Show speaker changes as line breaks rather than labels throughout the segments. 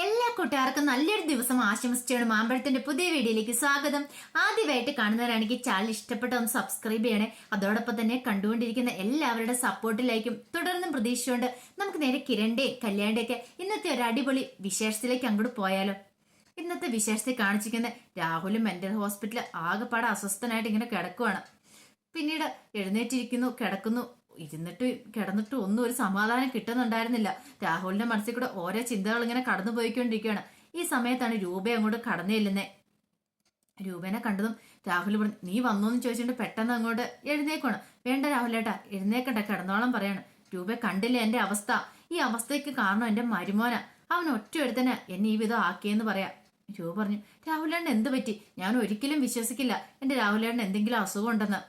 എല്ലാ കൂട്ടുകാർക്കും നല്ലൊരു ദിവസം ആശംസിച്ചാണ് മാമ്പഴത്തിന്റെ പുതിയ വീഡിയോയിലേക്ക് സ്വാഗതം. ആദ്യമായിട്ട് കാണുന്നവരാണെങ്കിൽ ചാനൽ ഇഷ്ടപ്പെട്ട ഒന്ന് സബ്സ്ക്രൈബ് ചെയ്യണേ. അതോടൊപ്പം തന്നെ കണ്ടുകൊണ്ടിരിക്കുന്ന എല്ലാവരുടെ സപ്പോർട്ടിലേക്കും തുടർന്നും പ്രതീക്ഷിച്ചുകൊണ്ട് നമുക്ക് നേരെ കിരണിന്റെയും കല്യാണിന്റെയൊക്കെ ഇന്നത്തെ ഒരു അടിപൊളി വിശേഷത്തിലേക്ക് അങ്ങോട്ട് പോയാലോ. ഇന്നത്തെ വിശേഷത്തിൽ കാണിച്ചിരിക്കുന്ന രാഹുലും മെന്റൽ ഹോസ്പിറ്റലിൽ ആകെപ്പാടെ അസ്വസ്ഥനായിട്ട് ഇങ്ങനെ കിടക്കുവാണ്. പിന്നീട് എഴുന്നേറ്റിരിക്കുന്നു, കിടക്കുന്നു. കിടന്നിട്ട് ഒന്നും ഒരു സമാധാനം കിട്ടുന്നുണ്ടായിരുന്നില്ല. രാഹുലിന്റെ മനസ്സിൽ കൂടെ ഓരോ ചിന്തകൾ ഇങ്ങനെ കടന്നു പോയിക്കൊണ്ടിരിക്കുകയാണ്. ഈ സമയത്താണ് രൂപ അങ്ങോട്ട് കടന്നു ചെല്ലുന്നേ. രൂപേനെ കണ്ടതും രാഹുൽ പറഞ്ഞു, നീ വന്നോന്ന് ചോദിച്ചിട്ട് പെട്ടെന്ന് അങ്ങോട്ട് എഴുന്നേക്കാണ്. വേണ്ട രാഹുലേട്ടാ, എഴുന്നേക്കട്ടെ, കിടന്നോളം പറയാണ്. രൂപ കണ്ടില്ല എന്റെ അവസ്ഥ, ഈ അവസ്ഥയ്ക്ക് കാരണം എന്റെ മരുമോന, അവൻ ഒറ്റ ഒരുത്തനെ എന്നെ ഈ വിധം ആക്കിയെന്ന് പറയാം. രൂപ പറഞ്ഞു, രാഹുലേട്ടൻ എന്ത് പറ്റി? ഞാൻ ഒരിക്കലും വിശ്വസിക്കില്ല എന്റെ രാഹുലേട്ടൻ എന്തെങ്കിലും അസുഖം ഉണ്ടെന്ന്.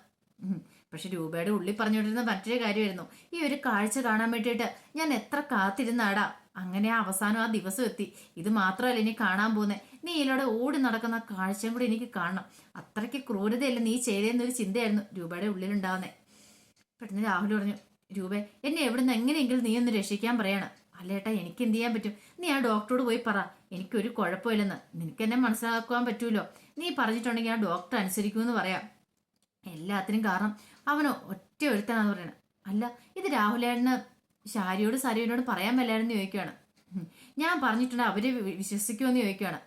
പക്ഷെ രൂപയുടെ ഉള്ളിൽ പറഞ്ഞുകൊണ്ടിരുന്ന മറ്റൊരു കാര്യമായിരുന്നു, ഈ ഒരു കാഴ്ച കാണാൻ വേണ്ടിയിട്ട് ഞാൻ എത്ര കാത്തിരുന്നാടാ. അങ്ങനെ അവസാനം ആ ദിവസം എത്തി. ഇത് മാത്രമല്ല ഇനി കാണാൻ പോകുന്നേ, നീ ഇതിലൂടെ ഓടി നടക്കുന്ന കാഴ്ചയും കൂടി എനിക്ക് കാണണം. അത്രയ്ക്ക് ക്രൂരതയല്ല നീ ചെയ്തതെന്നൊരു ചിന്തയായിരുന്നു രൂപയുടെ ഉള്ളിലുണ്ടാവുന്നേ. പെട്ടെന്ന് രാഹുൽ പറഞ്ഞു, രൂപ എന്നെ എവിടുന്ന് എങ്ങനെയെങ്കിലും നീ ഒന്ന് രക്ഷിക്കാൻ പറയാണ്. അല്ലേട്ടാ, എനിക്ക് എന്ത് ചെയ്യാൻ പറ്റും? നീ ആ ഡോക്ടറോട് പോയി പറ, എനിക്കൊരു കുഴപ്പമില്ലെന്ന്. നിനക്ക് എന്നെ മനസ്സിലാക്കുവാൻ പറ്റൂലോ. നീ പറഞ്ഞിട്ടുണ്ടെങ്കിൽ ആ ഡോക്ടർ അനുസരിക്കുമെന്ന് പറയാം. എല്ലാത്തിനും കാരണം അവനോ ഒറ്റ ഒരുത്തനാന്ന് പറയണം. അല്ല, ഇത് രാഹുലേട്ടന് സരിയോട് പറയാൻ മേലായിരുന്നു ചോദിക്കുകയാണ്. ഞാൻ പറഞ്ഞിട്ടുണ്ട്, അവര് വിശ്വസിക്കുമെന്ന് ചോദിക്കുകയാണ്.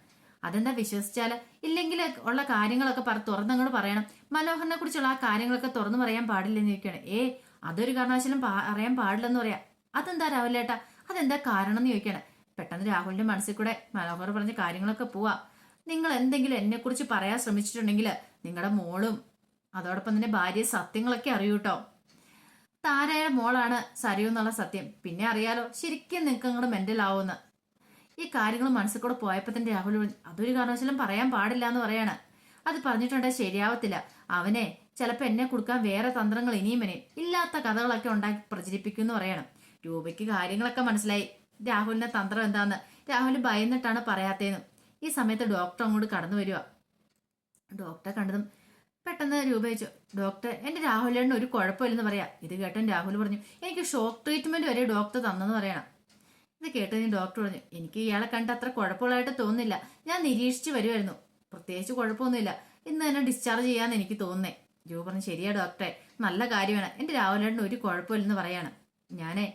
അതെന്താ വിശ്വസിച്ചാല്? ഇല്ലെങ്കിൽ ഉള്ള കാര്യങ്ങളൊക്കെ തുറന്നങ്ങോട് പറയണം. മനോഹരനെ കുറിച്ചുള്ള ആ കാര്യങ്ങളൊക്കെ തുറന്നു പറയാൻ പാടില്ലെന്ന് ചോദിക്കുകയാണ്. അതൊരു കാരണവശാലും അറിയാൻ പാടില്ലെന്ന് പറയാം. അതെന്താ രാഹുലേട്ടാ, അതെന്താ കാരണം എന്ന് ചോദിക്കുകയാണ്. പെട്ടെന്ന് രാഹുലിന്റെ മനസ്സിൽ കൂടെ മനോഹർ പറഞ്ഞ കാര്യങ്ങളൊക്കെ പോവാ. നിങ്ങൾ എന്തെങ്കിലും എന്നെ കുറിച്ച് പറയാൻ ശ്രമിച്ചിട്ടുണ്ടെങ്കിൽ നിങ്ങളുടെ മോളും അതോടൊപ്പം തന്നെ ഭാര്യ സത്യങ്ങളൊക്കെ അറിയൂട്ടോ. താരയുടെ മോളാണ് സരയു എന്നുള്ള സത്യം പിന്നെ അറിയാലോ. ശരിക്കും നിങ്ങൾക്ക് അങ്ങോട്ട് മെന്റൽ ആവുമെന്ന്. ഈ കാര്യങ്ങൾ മനസ്സിൽ കൂടെ പോയപ്പോ തന്നെ രാഹുൽ അതൊരു കാരണവശാലും പറയാൻ പാടില്ല എന്ന് പറയാണ്. അത് പറഞ്ഞിട്ടുണ്ടെങ്കിൽ ശരിയാവത്തില്ല. അവനെ ചിലപ്പോൾ എന്നെ കൊടുക്കാൻ വേറെ തന്ത്രങ്ങൾ ഇനിയും ഇല്ലാത്ത കഥകളൊക്കെ ഉണ്ടാക്കി പ്രചരിപ്പിക്കും എന്ന് പറയണം. രൂപയ്ക്ക് കാര്യങ്ങളൊക്കെ മനസ്സിലായി രാഹുലിന്റെ തന്ത്രം എന്താന്ന്. രാഹുൽ ഭയന്നിട്ടാണ് പറയാത്തേന്ന്. ഈ സമയത്ത് ഡോക്ടർ അങ്ങോട്ട് കടന്നു വരിക. ഡോക്ടറെ കണ്ടതും പെട്ടെന്ന് രൂപ ചോദിച്ചു, ഡോക്ടർ എന്റെ രാഹുലേട്ടന് ഒരു കുഴപ്പമില്ലെന്ന് പറയാം. ഇത് കേട്ടൻ രാഹുൽ പറഞ്ഞു, എനിക്ക് ഷോക്ക് ട്രീറ്റ്മെന്റ് വരെ ഡോക്ടർ തന്നെന്ന് പറയണം. ഇത് കേട്ടതിന് ഡോക്ടർ പറഞ്ഞു, എനിക്ക് ഇയാളെ കണ്ട് അത്ര കുഴപ്പമുള്ളതായിട്ട് തോന്നുന്നില്ല. ഞാൻ നിരീക്ഷിച്ച് വരുമായിരുന്നു, പ്രത്യേകിച്ച് കുഴപ്പമൊന്നുമില്ല. ഇന്ന് തന്നെ ഡിസ്ചാർജ് ചെയ്യാന്ന് എനിക്ക് തോന്നുന്നേ. രൂപ പറഞ്ഞു, ശരിയാ ഡോക്ടറെ, നല്ല കാര്യമാണ്. എന്റെ രാഹുലേട്ടന് ഒരു കുഴപ്പമില്ലെന്ന് പറയാണ്. ഞാനേ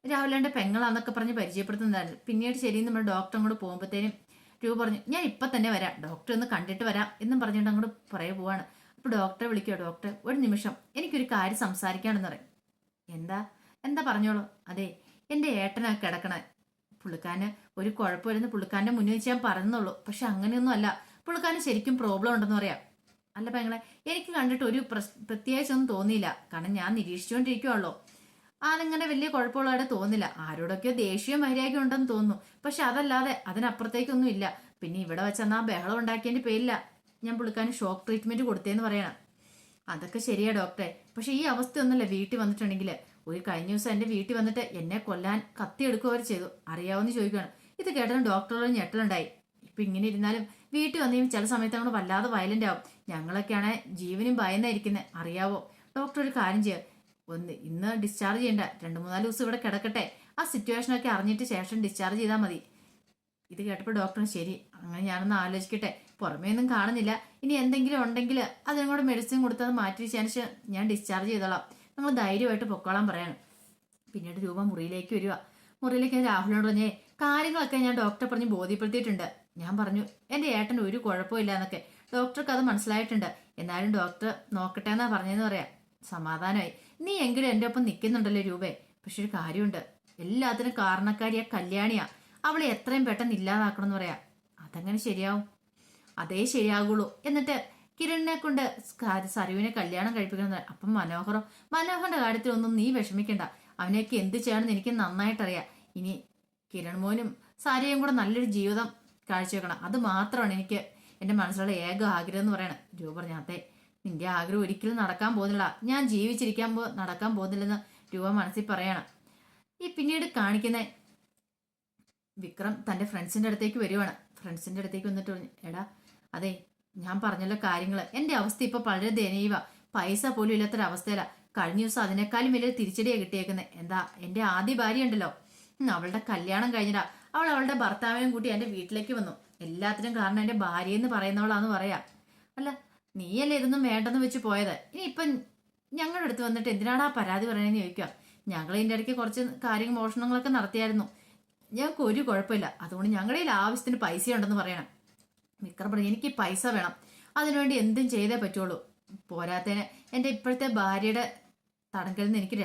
രാഹുലേട്ടന്റെ പെങ്ങളാന്നൊക്കെ പറഞ്ഞ് പരിചയപ്പെടുത്തുന്നതായിരുന്നു. പിന്നീട് ശരിയെന്ന് നമ്മുടെ ഡോക്ടർ അങ്ങോട്ട് പോകുമ്പോഴത്തേനും രൂപ പറഞ്ഞു, ഞാൻ ഇപ്പൊ തന്നെ വരാം, ഡോക്ടർ ഒന്ന് കണ്ടിട്ട് വരാം എന്നും പറഞ്ഞുകൊണ്ട് അങ്ങോട്ട് പറയെ പോവാണ്. അപ്പൊ ഡോക്ടറെ വിളിക്കുക. ഡോക്ടർ, ഒരു നിമിഷം, എനിക്കൊരു കാര്യം സംസാരിക്കാണെന്ന് പറയും. എന്താ എന്താ പറഞ്ഞോളൂ. അതെ, എന്റെ ഏട്ടനാ കിടക്കണേ. പുള്ളിക്കാരന് ഒരു കുഴപ്പമില്ലെന്ന് പുള്ളിക്കാരന്റെ മുന്നിൽ വെച്ച് ഞാൻ പറഞ്ഞുള്ളൂ. പക്ഷെ അങ്ങനെയൊന്നും അല്ല, പുള്ളിക്കാരന് ശരിക്കും പ്രോബ്ലം ഉണ്ടെന്ന് പറയാം. അല്ല പെങ്ങളെ, എനിക്ക് കണ്ടിട്ട് ഒരു പ്രത്യേകിച്ചൊന്നും തോന്നിയില്ല. കാരണം ഞാൻ നിരീക്ഷിച്ചുകൊണ്ടിരിക്കുവല്ലോ. ആളിങ്ങനെ വലിയ കുഴപ്പമുള്ളതായിട്ട് തോന്നില്ല. ആരോടൊക്കെയോ ദേഷ്യവും വൈരാഗ്യം ഉണ്ടെന്ന് തോന്നുന്നു. പക്ഷെ അതല്ലാതെ അതിനപ്പുറത്തേക്കൊന്നും ഇല്ല. പിന്നെ ഇവിടെ വെച്ചെന്നാ ബഹളം ഉണ്ടാക്കിയതിന്റെ പേരില്ല ഞാൻ പുള്ളിക്കാരന് ഷോക്ക് ട്രീറ്റ്മെന്റ് കൊടുത്തേന്ന് പറയണം. അതൊക്കെ ശരിയാ ഡോക്ടറെ, പക്ഷെ ഈ അവസ്ഥയൊന്നുമല്ല വീട്ടിൽ വന്നിട്ടുണ്ടെങ്കിൽ. ഒരു കഴിഞ്ഞ ദിവസം എന്റെ വീട്ടിൽ വന്നിട്ട് എന്നെ കൊല്ലാൻ കത്തി എടുക്കുക ചെയ്തു. അറിയാവുന്ന ചോദിക്കുകയാണ്. ഇത് കേട്ടതും ഡോക്ടറുടെ ഞെട്ടലുണ്ടായി. ഇപ്പൊ ഇങ്ങനെ ഇരുന്നാലും വീട്ടിൽ വന്നെയും ചില സമയത്ത് അങ്ങോട്ട് വല്ലാതെ വയലന്റ് ആവും. ഞങ്ങളൊക്കെയാണ് ജീവനും ഭയന്നായിരിക്കുന്നത്, അറിയാവോ. ഡോക്ടർ ഒരു കാര്യം ചെയ്യാം, ഇന്ന് ഡിസ്ചാർജ് ചെയ്യണ്ട, 2-3 ദിവസം ഇവിടെ കിടക്കട്ടെ. ആ സിറ്റുവേഷനൊക്കെ അറിഞ്ഞിട്ട് ശേഷം ഡിസ്ചാർജ് ചെയ്താൽ മതി. ഇത് കേട്ടപ്പോൾ ഡോക്ടറിന് ശരി, അങ്ങനെ ഞാനൊന്ന് ആലോചിക്കട്ടെ. പുറമേ ഒന്നും കാണുന്നില്ല. ഇനി എന്തെങ്കിലും ഉണ്ടെങ്കിൽ അതിനും കൂടെ മെഡിസിൻ കൊടുത്തത് മാറ്റി ശേഷം ഞാൻ ഡിസ്ചാർജ് ചെയ്തോളാം. നമ്മൾ ധൈര്യമായിട്ട് പൊക്കോളാൻ പറയണം. പിന്നീട് രൂപ മുറിയിലേക്ക് വരിക. മുറിയിലേക്ക് രാഹുലിനോട് പറഞ്ഞേ, കാര്യങ്ങളൊക്കെ ഞാൻ ഡോക്ടറെ പറഞ്ഞ് ബോധ്യപ്പെടുത്തിയിട്ടുണ്ട്. ഞാൻ പറഞ്ഞു എന്റെ ഏട്ടന് ഒരു കുഴപ്പമില്ല എന്നൊക്കെ. ഡോക്ടർക്ക് അത് മനസ്സിലായിട്ടുണ്ട്. എന്നാലും ഡോക്ടർ നോക്കട്ടെ എന്നാ പറഞ്ഞതെന്ന് പറയാം. സമാധാനമായി. നീ എങ്കിലും എന്റെ ഒപ്പം നിൽക്കുന്നുണ്ടല്ലോ രൂപേ. പക്ഷെ ഒരു കാര്യമുണ്ട്, എല്ലാത്തിനും കാരണക്കാരിയാ കല്യാണിയാ. അവളെ എത്രയും പെട്ടെന്ന് ഇല്ലാതാക്കണം എന്ന് പറയാം. അതെങ്ങനെ ശരിയാവും? അതേ ശരിയാകുള്ളൂ. എന്നിട്ട് കിരണിനെ കൊണ്ട് സരുവിനെ കല്യാണം കഴിപ്പിക്കണം. അപ്പം മനോഹറിന്റെ കാര്യത്തിലൊന്നും നീ വിഷമിക്കണ്ട. അവനെയൊക്കെ എന്ത് ചെയ്യണമെന്ന് എനിക്ക് നന്നായിട്ടറിയാം. ഇനി കിരൺ മോനും സാരിയും കൂടെ നല്ലൊരു ജീവിതം കാഴ്ചവെക്കണം. അത് മാത്രമാണ് എനിക്ക് എന്റെ മനസ്സിലുള്ള ഏക ആഗ്രഹം എന്ന് പറയണം. രൂപ പറഞ്ഞു, അതെ, നിന്റെ ആഗ്രഹം ഒരിക്കലും നടക്കാൻ പോകുന്നില്ല. ഞാൻ ജീവിച്ചിരിക്കാൻ നടക്കാൻ പോകുന്നില്ലെന്ന് രൂപ മനസ്സിൽ പറയണം. ഈ പിന്നീട് കാണിക്കുന്ന വിക്രം തന്റെ ഫ്രണ്ട്സിന്റെ അടുത്തേക്ക് വരുവാണ്. ഫ്രണ്ട്സിന്റെ അടുത്തേക്ക് വന്നിട്ട് പറഞ്ഞു, എടാ അതെ, ഞാൻ പറഞ്ഞല്ലോ കാര്യങ്ങള്. എന്റെ അവസ്ഥ ഇപ്പൊ വളരെ ദയനീയവാ. പൈസ പോലും ഇല്ലാത്തൊരവസ്ഥയില. കഴിഞ്ഞ ദിവസം അതിനേക്കാളും വലിയ തിരിച്ചടിയാ കിട്ടിയേക്കുന്നത്. എന്താ, എന്റെ ആദ്യ ഭാര്യ ഉണ്ടല്ലോ, അവളുടെ കല്യാണം കഴിഞ്ഞിട്ടാ അവൾ അവളുടെ ഭർത്താവിനെയും കൂട്ടി എന്റെ വീട്ടിലേക്ക് വന്നു. എല്ലാത്തിനും കാരണം എന്റെ ഭാര്യയെന്ന് പറയുന്നവളാന്ന് പറയാ. അല്ല, നീയല്ലേ ഇതൊന്നും വേണ്ടെന്ന് വെച്ച് പോയത്. ഇനി ഇപ്പം ഞങ്ങളുടെ അടുത്ത് വന്നിട്ട് എന്തിനാടാ പരാതി പറയണെന്ന് ചോദിക്കുക. ഞങ്ങൾ ഇതിന്റെ ഇടയ്ക്ക് കുറച്ച് കാര്യങ്ങൾ മോഷണങ്ങളൊക്കെ നടത്തിയായിരുന്നു. ഞങ്ങൾക്ക് ഒരു കുഴപ്പമില്ല, അതുകൊണ്ട് ഞങ്ങളുടെ കയ്യിൽ ആവശ്യത്തിന് പൈസ ഉണ്ടെന്ന് പറയണം. വിക്രം പറഞ്ഞു, എനിക്ക് പൈസ വേണം, അതിനുവേണ്ടി എന്തും ചെയ്തേ പറ്റുള്ളൂ. പോരാത്തതിന് എൻ്റെ ഇപ്പോഴത്തെ ഭാര്യയുടെ തടങ്കലിൽ നിന്ന് എനിക്ക്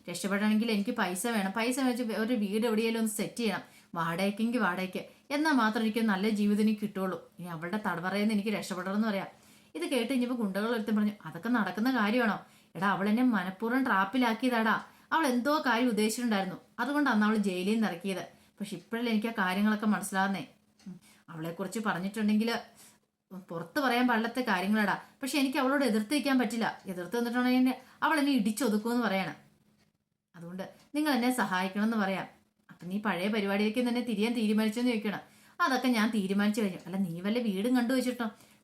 രക്ഷപ്പെടണമെങ്കിൽ എനിക്ക് പൈസ വേണം. പൈസ വെച്ച് ഒരു വീട് എവിടെയെങ്കിലും ഒന്ന് സെറ്റ് ചെയ്യണം, വാടകയ്ക്കെങ്കിൽ വാടകയ്ക്ക്, എന്നാൽ മാത്രം എനിക്ക് നല്ല ജീവിതം എനിക്ക് കിട്ടുള്ളൂ. ഇനി അവളുടെ തടവറയിൽ നിന്ന് എനിക്ക് രക്ഷപ്പെടണമെന്ന് പറയാം. ഇത് കേട്ട് കഴിഞ്ഞപ്പോൾ ഗുണ്ടകൾ ഒരുത്തും പറഞ്ഞു, അതൊക്കെ നടക്കുന്ന കാര്യമാണോ? എടാ, അവൾ എന്നെ മനഃപൂർവ്വം ട്രാപ്പിലാക്കിയതാടാ. അവൾ എന്തോ കാര്യം ഉദ്ദേശിച്ചിട്ടുണ്ടായിരുന്നു, അതുകൊണ്ടാണ് അവൾ ജയിലിൽ നിന്ന് ഇറക്കിയത്. പക്ഷെ ഇപ്പോഴല്ലേ എനിക്ക് ആ കാര്യങ്ങളൊക്കെ മനസ്സിലാകുന്നേ. അവളെക്കുറിച്ച് പറഞ്ഞിട്ടുണ്ടെങ്കിൽ പുറത്ത് പറയാൻ പാടില്ലാത്ത കാര്യങ്ങളാടാ. പക്ഷെ എനിക്ക് അവളോട് എതിർത്ത് നിൽക്കാൻ പറ്റില്ല. എതിർത്ത് നിന്നിട്ടുണ്ടെങ്കിൽ അവൾ എന്നെ ഇടിച്ചൊതുക്കുമെന്ന് പറയണം. അതുകൊണ്ട് നിങ്ങൾ എന്നെ സഹായിക്കണം എന്ന് പറയാം. അപ്പം നീ പഴയ പരിപാടിയിലേക്ക് തന്നെ തിരിയാൻ തീരുമാനിച്ചെന്ന് ചോദിക്കണം. അതൊക്കെ ഞാൻ തീരുമാനിച്ചു കഴിഞ്ഞു. അല്ല, നീ വല്ല വീടും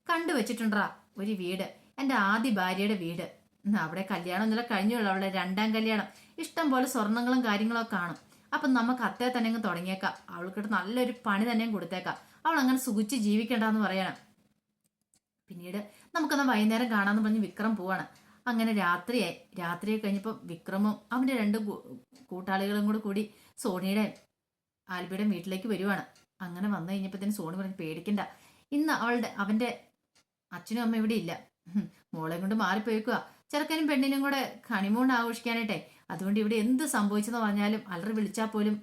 കണ്ടുവച്ചിട്ടുണ്ടാ ഒരു വീട്, എൻ്റെ ആദ്യ ഭാര്യയുടെ വീട്. അവിടെ കല്യാണം ഒന്നുമില്ല, കഴിഞ്ഞുള്ളൂ അവളുടെ 2ാം കല്യാണം. ഇഷ്ടം പോലെ സ്വർണ്ണങ്ങളും കാര്യങ്ങളും ഒക്കെ കാണും. അപ്പം നമുക്ക് അത്തേ തന്നെ അങ്ങ് തുടങ്ങിയേക്കാം. അവൾക്കിട്ട് നല്ലൊരു പണി തന്നെയും കൊടുത്തേക്കാം. അവൾ അങ്ങനെ സുഖിച്ച് ജീവിക്കണ്ടെന്ന് പറയണം. പിന്നീട് നമുക്കൊന്ന് വൈകുന്നേരം കാണാമെന്ന് പറഞ്ഞ് വിക്രം പോവാണ്. അങ്ങനെ രാത്രിയായി കഴിഞ്ഞപ്പോൾ വിക്രമും അവൻ്റെ 2 കൂട്ടാളികളും കൂടി സോണിയുടെ ആൽബിയുടെ വീട്ടിലേക്ക് വരുവാണ്. അങ്ങനെ വന്നു കഴിഞ്ഞപ്പോഴത്തേന് സോണി പറഞ്ഞ്, പേടിക്കണ്ട, ഇന്ന് അവൻ്റെ അച്ഛനും അമ്മ ഇവിടെ ഇല്ല, മോളെ കൊണ്ട് മാറിപ്പോയിക്കുക. ചെറുക്കനും പെണ്ണിനും കൂടെ ഹണിമൂൺ ആഘോഷിക്കാനായിട്ടെ. അതുകൊണ്ട് ഇവിടെ എന്ത് സംഭവിച്ചെന്ന് പറഞ്ഞാലും അലറി വിളിച്ചാൽ പോലും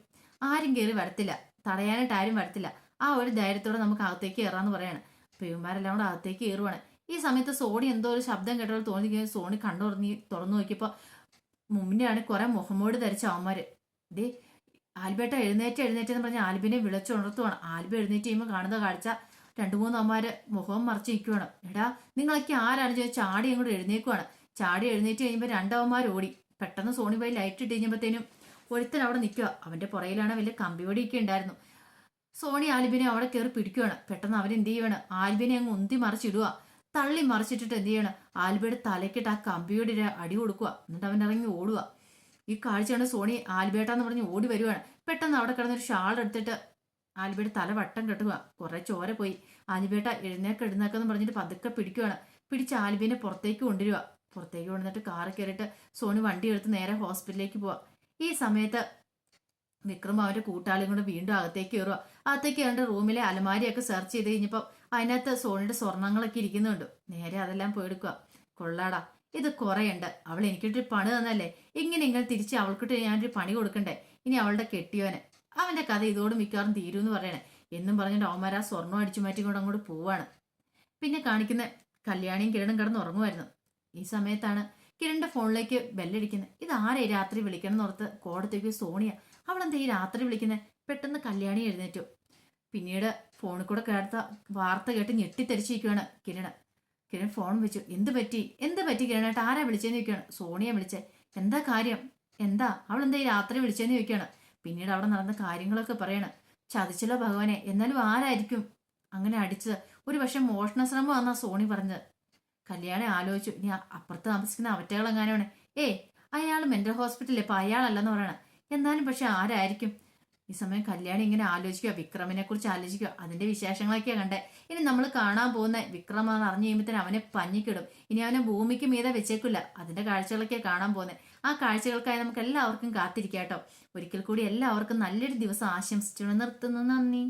ആരും കയറി വരത്തില്ല, തടയാനായിട്ട് ആരും വരത്തില്ല. ആ ഒരു ധൈര്യത്തോടെ നമുക്ക് അകത്തേക്ക് കയറാന്ന് പറയാണ്. പ്രിയന്മാരെല്ലാം കൂടെ അകത്തേക്ക് കയറുവാണ്. ഈ സമയത്ത് സോണി എന്തോ ഒരു ശബ്ദം കേട്ടപ്പോൾ തോന്നിക്കുകയും സോണി തുറന്നു നോക്കിയപ്പോൾ മുമ്പിനെയാണ് കുറെ മുഖമോട് ധരിച്ച അവന്മാര്. ദേ ആൽബേട്ട എഴുന്നേറ്റെന്ന് പറഞ്ഞ് ആൽബിനെ വിളിച്ചുണർത്തുവാണ്. ആൽബി എഴുന്നേറ്റ് ചെയ്യുമ്പോൾ കാണുന്ന കാഴ്ച 2-3 അവന്മാര് മുഖം മറിച്ച് നിൽക്കുവാണ്. എടാ, നിങ്ങളൊക്കെ ആരാണ് ചോദിച്ചാൽ ചാടി അങ്ങോട്ട് എഴുന്നേക്കുവാണ്. ചാടി എഴുന്നേറ്റ് കഴിയുമ്പോൾ 2 അവന്മാർ ഓടി. പെട്ടെന്ന് സോണി പോയി ലൈറ്റ് ഇട്ട് കഴിഞ്ഞപ്പോഴത്തേനും ഒരുത്തൻ അവിടെ നിൽക്കുക. അവന്റെ പുറയിലാണ് വലിയ കമ്പിവടിയൊക്കെ ഉണ്ടായിരുന്നു. സോണി ആൽബിനെ അവിടെ കയറി പിടിക്കുകയാണ്. പെട്ടെന്ന് അവരെന്ത് ചെയ്യുവാണ്, ആൽബിനെ അങ്ങ് ഉന്തി മറിച്ചിടുക. തള്ളി മറിച്ചിട്ടിട്ട് എന്ത് ചെയ്യണം, ആൽബിയുടെ തലക്കിട്ട് ആ കമ്പിയോടെ അടി കൊടുക്കുക. എന്നിട്ട് അവൻ ഇറങ്ങി ഓടുക. ഈ കാഴ്ചയാണ് സോണി ആൽബേട്ടാന്ന് പറഞ്ഞ് ഓടി വരുവാണ്. പെട്ടെന്ന് അവിടെ കിടന്നൊരു ഷാൾ എടുത്തിട്ട് ആൽബിയുടെ തല വട്ടം കെട്ടുക. കുറെ ചോര പോയി. ആൽബേട്ട എഴുന്നേക്കെന്ന് പറഞ്ഞിട്ട് പതുക്കെ പിടിക്കുകയാണ്. പിടിച്ച് ആൽബിനെ പുറത്തേക്ക് കൊണ്ടുവന്നിട്ട് കാറ് കയറിയിട്ട് സോണി വണ്ടി എടുത്ത് നേരെ ഹോസ്പിറ്റലിലേക്ക് പോവാ. ഈ സമയത്ത് വിക്രം അവരുടെ കൂട്ടാളിയും കൂടെ വീണ്ടും അകത്തേക്ക് കയറുക. അകത്തേക്ക് കയറിട്ട് റൂമിലെ അലമാരിയൊക്കെ സെർച്ച് ചെയ്ത് കഴിഞ്ഞപ്പോൾ അതിനകത്ത് സോണിയുടെ സ്വർണ്ണങ്ങളൊക്കെ ഇരിക്കുന്നുണ്ട്. നേരെ അതെല്ലാം പോയെടുക്കുക. കൊള്ളാടാ, ഇത് കുറേയുണ്ട്. അവൾ എനിക്കിട്ടൊരു പണി തന്നല്ലേ, ഇങ്ങനെ തിരിച്ച് അവൾക്കിട്ട് ഞാനൊരു പണി കൊടുക്കണ്ടേ. ഇനി അവളുടെ കെട്ടിയോന്, അവന്റെ കഥ ഇതോട് മിക്കവാറും തീരുമെന്ന് പറയണേ എന്നും പറഞ്ഞിട്ട് അവന്മാർ ആ സ്വർണ്ണം അടിച്ചു മാറ്റിക്കൊണ്ട് അങ്ങോട്ട് പോവാണ്. പിന്നെ കാണിക്കുന്ന കല്യാണിയും കിരണും കിടന്ന് ഉറങ്ങുമായിരുന്നു. ഈ സമയത്താണ് കിരണിന്റെ ഫോണിലേക്ക് ബെല്ലടിക്കുന്നത്. ഇത് ആരെ രാത്രി വിളിക്കണം എന്നോർത്ത് കോടത്തേക്ക് സോണിയ. അവളെന്താ ഈ രാത്രി വിളിക്കുന്നത്? പെട്ടെന്ന് കല്യാണി എഴുന്നേറ്റു. പിന്നീട് ഫോണിൽ കൂടെ കേട്ട വാർത്ത കേട്ട് ഞെട്ടിത്തെരിച്ചിരിക്കുകയാണ് കിരൺ ഫോൺ വെച്ചു. എന്ത് പറ്റി കിരണായിട്ട്? ആരാ വിളിച്ചെന്ന് ചോദിക്കുകയാണ്. സോണിയ വിളിച്ചേ. എന്താ കാര്യം? അവളെന്താ ഈ രാത്രി വിളിച്ചെന്ന് ചോദിക്കുകയാണ്. പിന്നീട് അവിടെ നടന്ന കാര്യങ്ങളൊക്കെ പറയണം. ചതിച്ചല്ലോ ഭഗവാനെ, എന്നാലും ആരായിരിക്കും അങ്ങനെ അടിച്ചത്? ഒരു പക്ഷെ മോഷണ ശ്രമം എന്നാ സോണി പറഞ്ഞത്. കല്യാണി ആലോചിച്ചു. ഇനി അപ്പുറത്ത് താമസിക്കുന്ന അവറ്റകളെങ്ങാനാണ്. അയാൾ മെന്റൽ ഹോസ്പിറ്റലിൽ ഇപ്പൊ അയാളല്ലെന്ന് പറയണം. എന്നാലും പക്ഷെ ആരായിരിക്കും? ഈ സമയം കല്യാണി ഇങ്ങനെ ആലോചിക്കുക, വിക്രമിനെ കുറിച്ച് ആലോചിക്കുക. അതിന്റെ വിശേഷങ്ങളൊക്കെയാ കണ്ടേ. ഇനി നമ്മൾ കാണാൻ പോകുന്ന വിക്രമാന്ന് അറിഞ്ഞു കഴിയുമ്പോഴത്തേന് അവനെ പഞ്ഞിക്കിടും. ഇനി അവനെ ഭൂമിക്ക് മീതെ വെച്ചേക്കില്ല. അതിന്റെ കാഴ്ചകളൊക്കെയാ കാണാൻ പോകുന്നത്. ആ കാഴ്ചകൾക്കായി നമുക്ക് എല്ലാവർക്കും കാത്തിരിക്കാം കേട്ടോ. ഒരിക്കൽ കൂടി എല്ലാവർക്കും നല്ലൊരു ദിവസം ആശംസിച്ചു നിർത്തുന്നു. നന്ദി.